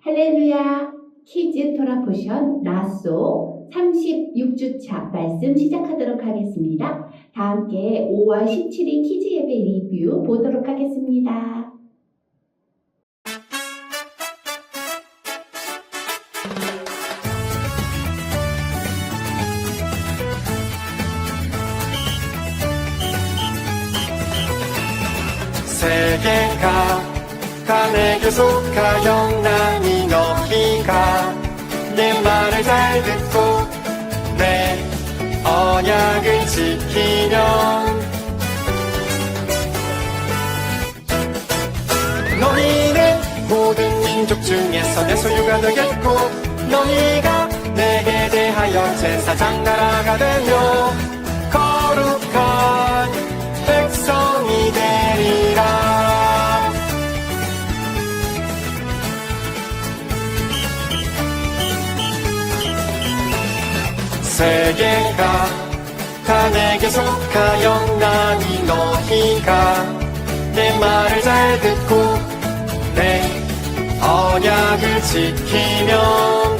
할렐루야! 키즈 토라 포션 나소 36주차 말씀 시작하도록 하겠습니다. 다 함께 5월 17일 키즈 예배 리뷰 보도록 하겠습니다. 세계가 내게 속하여 나니 너희가 내 말을 잘 듣고 내 언약을 지키면 너희는 모든 민족 중에서 내 소유가 되겠고 너희가 내게 대하여 제사장 나라가 되며 거룩한 백성이 되리라. 세계가 다 내게 속하여 나니 너희가 내 말을 잘 듣고 내 언약을 지키면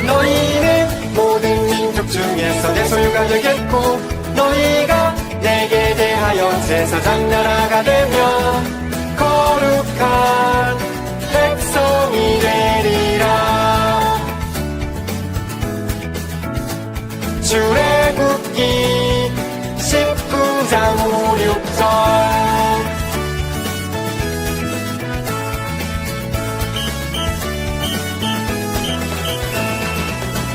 너희는 모든 민족 중에서 내 소유가 되겠고 너희가 내게 대하여 제사장 나라가 되며 거룩한 백성이 되리라. 출애굽기 19장 5, 6절.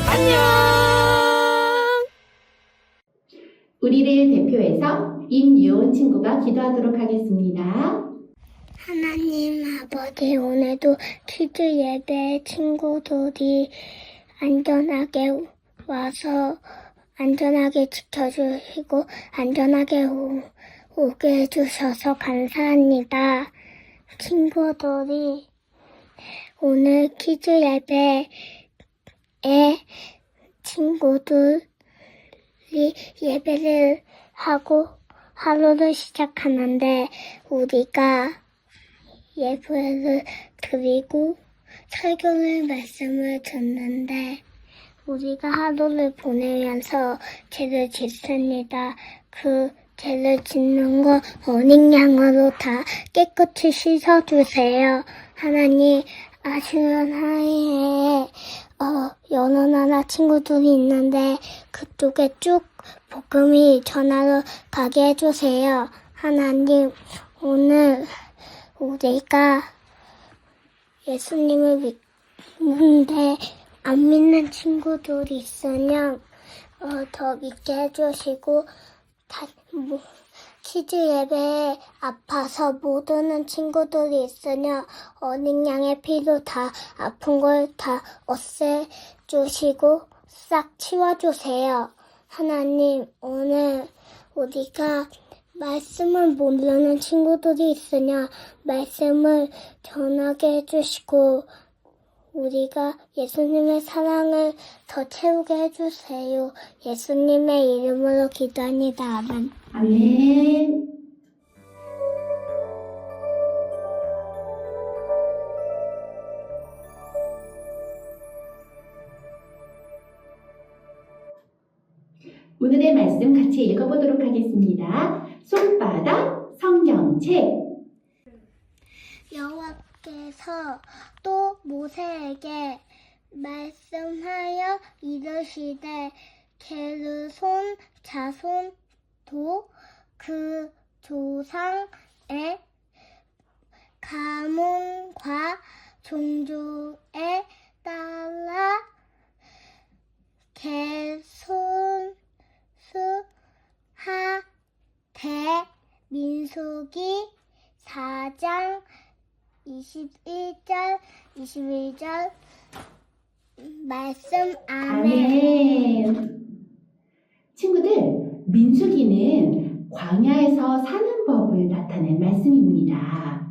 안녕! 우리를 대표해서 임유온 친구가 기도하도록 하겠습니다. 하나님 아버지, 오늘도 키즈 예배 친구들이 안전하게 와서 안전하게 지켜주시고 안전하게 오게 해주셔서 감사합니다. 친구들이 오늘 키즈 예배에 친구들이 예배를 하고 하루를 시작하는데 우리가 예배를 드리고 설교를 말씀을 듣는데 우리가 하루를 보내면서 죄를 짓습니다. 그 죄를 짓는 거 어린 양으로 다 깨끗이 씻어주세요. 하나님, 아시는 사이에 여러 나라 친구들이 있는데 그쪽에 쭉 복음이 전하러 가게 해주세요. 하나님, 오늘 우리가 예수님을 믿는데 안 믿는 친구들이 있으면 더 믿게 해주시고 키즈 예배에 아파서 못 오는 친구들이 있으면 어린 양의 피로 다 아픈 걸 다 없애주시고 싹 치워주세요. 하나님, 오늘 우리가 말씀을 모르는 친구들이 있으냐 말씀을 전하게 해주시고 우리가 예수님의 사랑을 더 채우게 해주세요. 예수님의 이름으로 기도합니다. 아멘. 아멘. 오늘의 말씀 같이 읽어보도록 하겠습니다. 손바닥 성경책. 여호와께서 또 모세에게 말씀하여 이르시되 게르손 자손도 그 조상의 가문과 종족에 따라 개손수하되 민수기 4장 21절 22절 말씀. 아멘. 친구들, 민수기는 광야에서 사는 법을 나타낸 말씀입니다.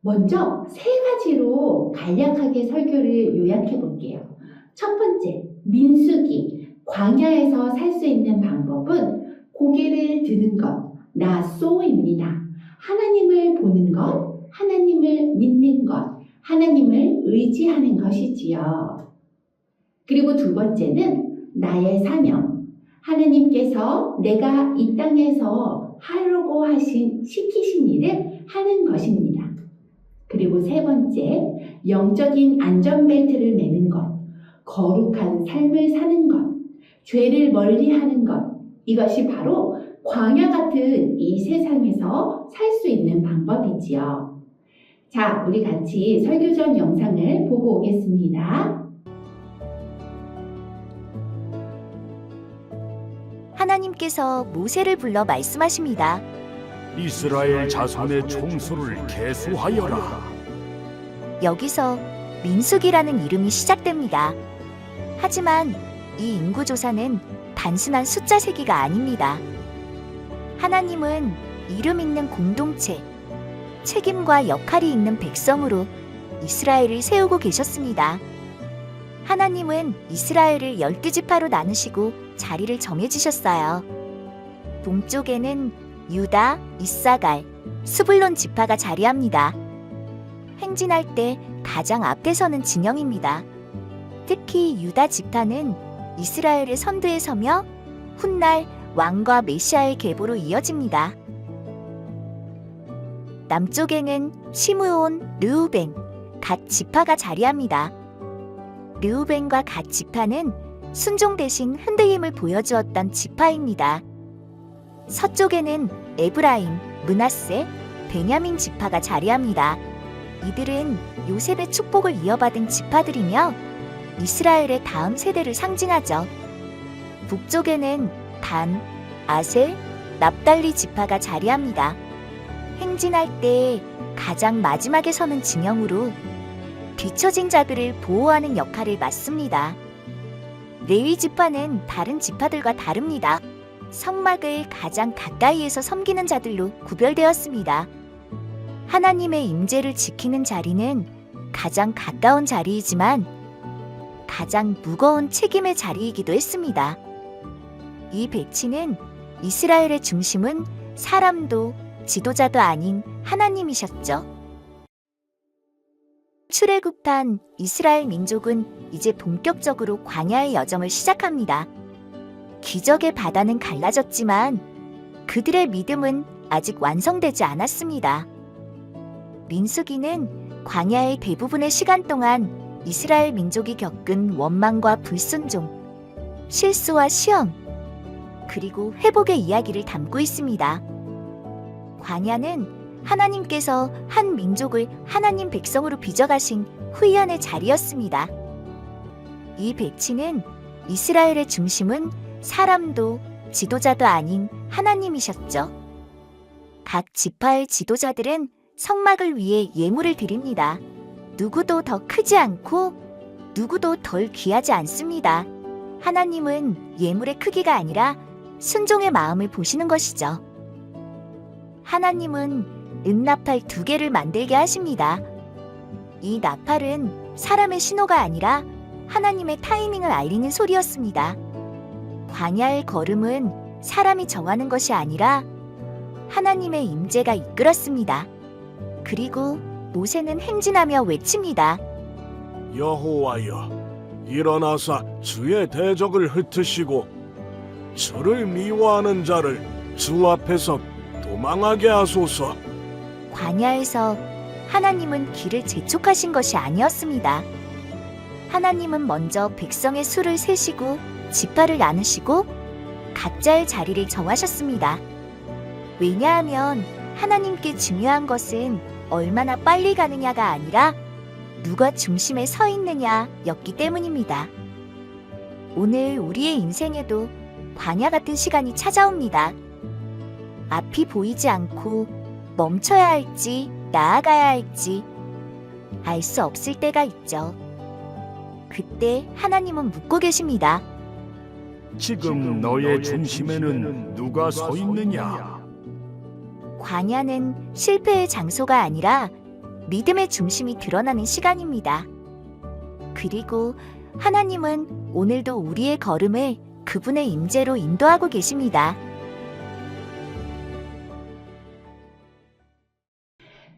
먼저 세 가지로 간략하게 설교를 요약해 볼게요. 첫 번째, 민수기, 광야에서 살 수 있는 방법은 고개를 드는 것, 나소입니다. 하나님을 보는 것, 하나님을 믿는 것, 하나님을 의지하는 것이지요. 그리고 두 번째는 나의 사명. 하나님께서 내가 이 땅에서 하려고 시키신 일을 하는 것입니다. 그리고 세 번째, 영적인 안전벨트를 매는 것, 거룩한 삶을 사는 것, 죄를 멀리하는 것, 이것이 바로 광야 같은 이 세상에서 살 수 있는 방법이지요. 자, 우리 같이 설교전 영상을 보고 오겠습니다. 하나님께서 모세를 불러 말씀하십니다. 이스라엘 자손의 총수를 계수하여라. 여기서 민수기라는 이름이 시작됩니다. 하지만 이 인구조사는 단순한 숫자 세기가 아닙니다. 하나님은 이름 있는 공동체, 책임과 역할이 있는 백성으로 이스라엘을 세우고 계셨습니다. 하나님은 이스라엘을 12지파로 나누시고 자리를 정해주셨어요. 동쪽에는 유다, 이사갈, 스불론 지파가 자리합니다. 행진할 때 가장 앞에 서는 진영입니다. 특히 유다 지파는 이스라엘의 선두에 서며 훗날 왕과 메시아의 계보로 이어집니다. 남쪽에는 시므온, 르우벤, 갓 지파가 자리합니다. 르우벤과 갓 지파는 순종 대신 흔들림을 보여주었던 지파입니다. 서쪽에는 에브라임, 므낫세, 베냐민 지파가 자리합니다. 이들은 요셉의 축복을 이어받은 지파들이며 이스라엘의 다음 세대를 상징하죠. 북쪽에는 단, 아셀, 납달리 지파가 자리합니다. 행진할 때 가장 마지막에 서는 진영으로 뒤처진 자들을 보호하는 역할을 맡습니다. 레위 지파는 다른 지파들과 다릅니다. 성막을 가장 가까이에서 섬기는 자들로 구별되었습니다. 하나님의 임재를 지키는 자리는 가장 가까운 자리이지만 가장 무거운 책임의 자리이기도 했습니다. 이 배치는 이스라엘의 중심은 사람도 지도자도 아닌 하나님이셨죠. 출애굽한 이스라엘 민족은 이제 본격적으로 광야의 여정을 시작합니다. 기적의 바다는 갈라졌지만 그들의 믿음은 아직 완성되지 않았습니다. 민수기는 광야의 대부분의 시간 동안 이스라엘 민족이 겪은 원망과 불순종, 실수와 시험, 그리고 회복의 이야기를 담고 있습니다. 광야는 하나님께서 한 민족을 하나님 백성으로 빚어가신 후연의 자리였습니다. 이 배치는 이스라엘의 중심은 사람도 지도자도 아닌 하나님이셨죠. 각 지파의 지도자들은 성막을 위해 예물을 드립니다. 누구도 더 크지 않고 누구도 덜 귀하지 않습니다. 하나님은 예물의 크기가 아니라 순종의 마음을 보시는 것이죠. 하나님은 은나팔 2개를 만들게 하십니다. 이 나팔은 사람의 신호가 아니라 하나님의 타이밍을 알리는 소리였습니다. 광야의 걸음은 사람이 정하는 것이 아니라 하나님의 임재가 이끌었습니다. 그리고 모세는 행진하며 외칩니다. 여호와여, 일어나사 주의 대적을 흩으시고 저를 미워하는 자를 주 앞에서 도망하게 하소서. 광야에서 하나님은 길을 재촉하신 것이 아니었습니다. 하나님은 먼저 백성의 수를 세시고 지파를 나누시고 각자의 자리를 정하셨습니다. 왜냐하면 하나님께 중요한 것은 얼마나 빨리 가느냐가 아니라 누가 중심에 서 있느냐였기 때문입니다. 오늘 우리의 인생에도 광야 같은 시간이 찾아옵니다. 앞이 보이지 않고 멈춰야 할지 나아가야 할지 알 수 없을 때가 있죠. 그때 하나님은 묻고 계십니다. 지금 너의 중심에는 누가 서 있느냐? 광야는 실패의 장소가 아니라 믿음의 중심이 드러나는 시간입니다. 그리고 하나님은 오늘도 우리의 걸음을 그분의 임재로 인도하고 계십니다.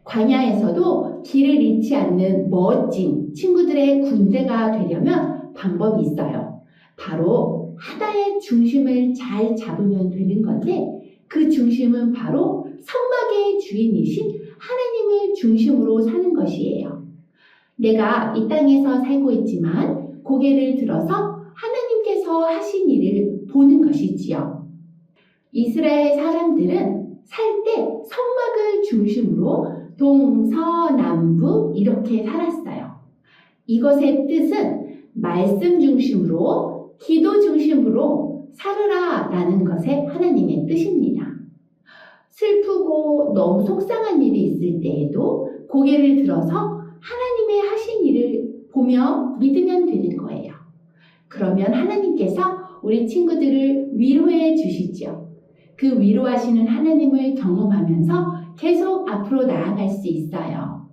광야에서도 길을 잃지 않는 멋진 친구들의 군대가 되려면 방법이 있어요. 바로 하나의 중심을 잘 잡으면 되는 건데 그 중심은 바로 성막의 주인이신 하나님을 중심으로 사는 것이에요. 내가 이 땅에서 살고 있지만 고개를 들어서 하나님께서 하신 일을 보는 것이지요. 이스라엘 사람들은 살 때 성막을 중심으로 동서남북 이렇게 살았어요. 이것의 뜻은 말씀 중심으로 기도 중심으로 살으라 라는 것의 하나님의 뜻입니다. 슬프고 너무 속상한 일이 있을 때에도 고개를 들어서 하나님의 하신 일을 보며 믿으면 되는 거예요. 그러면 하나님께서 우리 친구들을 위로해 주시죠. 그 위로하시는 하나님을 경험하면서 계속 앞으로 나아갈 수 있어요.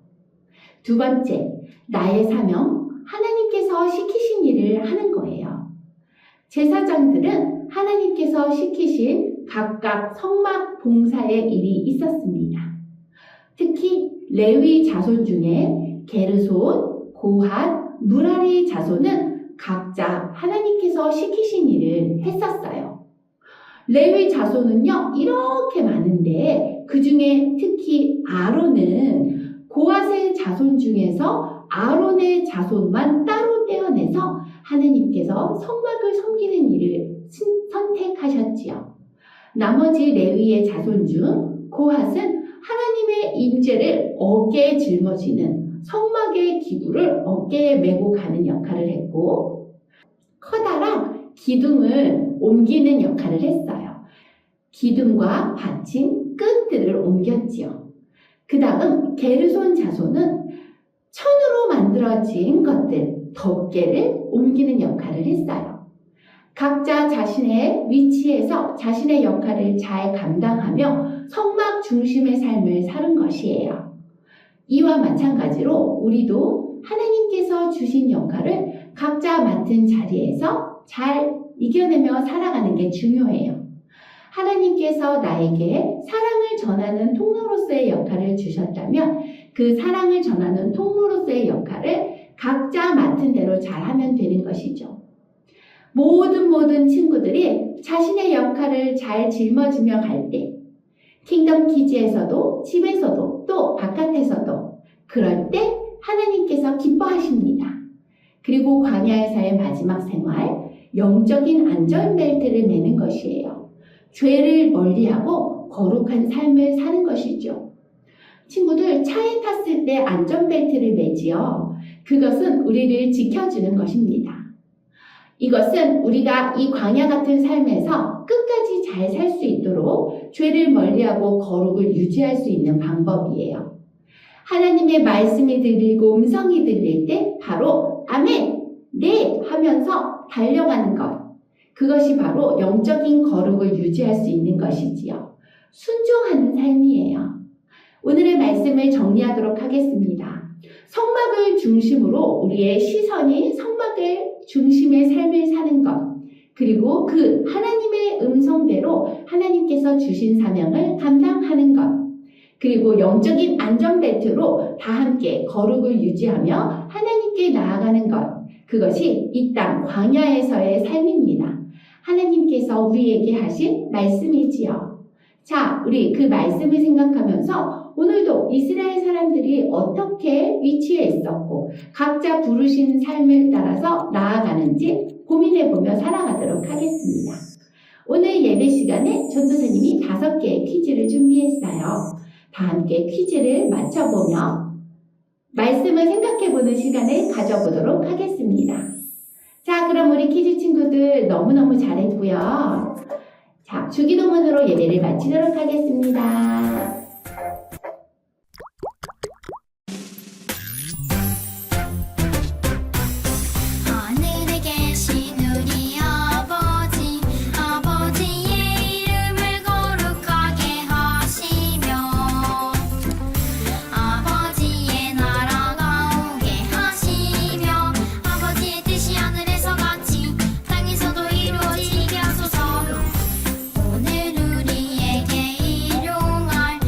두 번째, 나의 사명, 하나님께서 시키신 일을 하는 거예요. 제사장들은 하나님께서 시키신 각각 성막 봉사의 일이 있었습니다. 특히 레위 자손 중에 게르손, 고핫, 무라리 자손은 각자 하나님께서 시키신 일을 했었어요. 레위 자손은요, 이렇게 많은데 그 중에 특히 아론은 고핫의 자손 중에서 아론의 자손만 따로 떼어내서 하나님께서 성막을 섬기는 일을 선택하셨지요. 나머지 레위의 자손 중 고핫은 하나님의 임재를 어깨에 짊어지는 성막의 기구를 어깨에 메고 가는 역할을 했고, 커다란 기둥을 옮기는 역할을 했어요. 기둥과 받침, 끈들을 옮겼지요. 그 다음 게르손 자손은 천으로 만들어진 것들, 덮개를 옮기는 역할을 했어요. 각자 자신의 위치에서 자신의 역할을 잘 감당하며 성막 중심의 삶을 사는 것이에요. 이와 마찬가지로 우리도 하나님께서 주신 역할을 각자 맡은 자리에서 잘 이겨내며 살아가는 게 중요해요. 하나님께서 나에게 사랑을 전하는 통로로서의 역할을 주셨다면 그 사랑을 전하는 통로로서의 역할을 각자 맡은 대로 잘하면 되는 것이죠. 모든 친구들이 자신의 역할을 잘 짊어지며 갈 때, 킹덤 키즈에서도 집에서도 또 바깥에서도 그럴 때 하나님께서 기뻐하십니다. 그리고 광야에서의 마지막 생활, 영적인 안전벨트를 매는 것이에요. 죄를 멀리하고 거룩한 삶을 사는 것이죠. 친구들, 차에 탔을 때 안전벨트를 매지요. 그것은 우리를 지켜주는 것입니다. 이것은 우리가 이 광야 같은 삶에서 끝까지 잘 살 수 있도록 죄를 멀리하고 거룩을 유지할 수 있는 방법이에요. 하나님의 말씀이 들리고 음성이 들릴 때 바로 아멘, 네 하면서 달려가는 것. 그것이 바로 영적인 거룩을 유지할 수 있는 것이지요. 순종하는 삶이에요. 오늘의 말씀을 정리하도록 하겠습니다. 성막을 중심으로 우리의 시선이 성막을 중심의 삶을 사는 것, 그리고 그 하나님의 음성대로 하나님께서 주신 사명을 감당하는 것, 그리고 영적인 안전벨트로 다 함께 거룩을 유지하며 하나님께 나아가는 것, 그것이 이 땅 광야에서의 삶입니다. 하나님께서 우리에게 하신 말씀이지요. 자, 우리 그 말씀을 생각하면서 오늘도 이스라엘 사람들이 어떻게 위치해 있었고 각자 부르신 삶을 따라서 나아가는지 고민해보며 살아가도록 하겠습니다. 오늘 예배 시간에 전도사님이 5개의 퀴즈를 준비했어요. 다 함께 퀴즈를 맞춰보며 말씀을 생각해보는 시간을 가져보도록 하겠습니다. 자, 그럼 우리 퀴즈 친구들 너무너무 잘했고요. 자, 주기도문으로 예배를 마치도록 하겠습니다. 하늘에 계신 우리 아버지, 아버지의 이름을 거룩하게 하시며 아버지의 나라가 오게 하시며 아버지의 뜻이 하늘에서 같이 땅에서도 이루어지게 하소서. 오늘 우리에게 일용할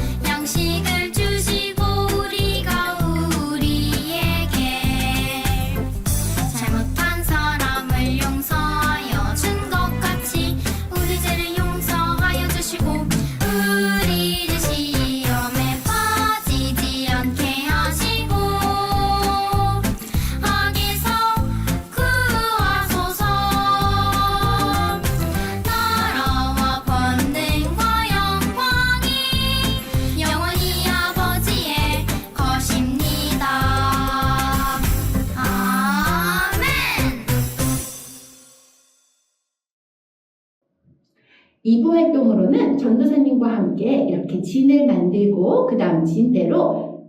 2부 활동으로는 전도사님과 함께 이렇게 진을 만들고 그 다음 진대로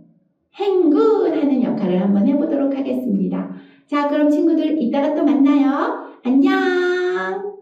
행군하는 역할을 한번 해보도록 하겠습니다. 자, 그럼 친구들 이따가 또 만나요. 안녕!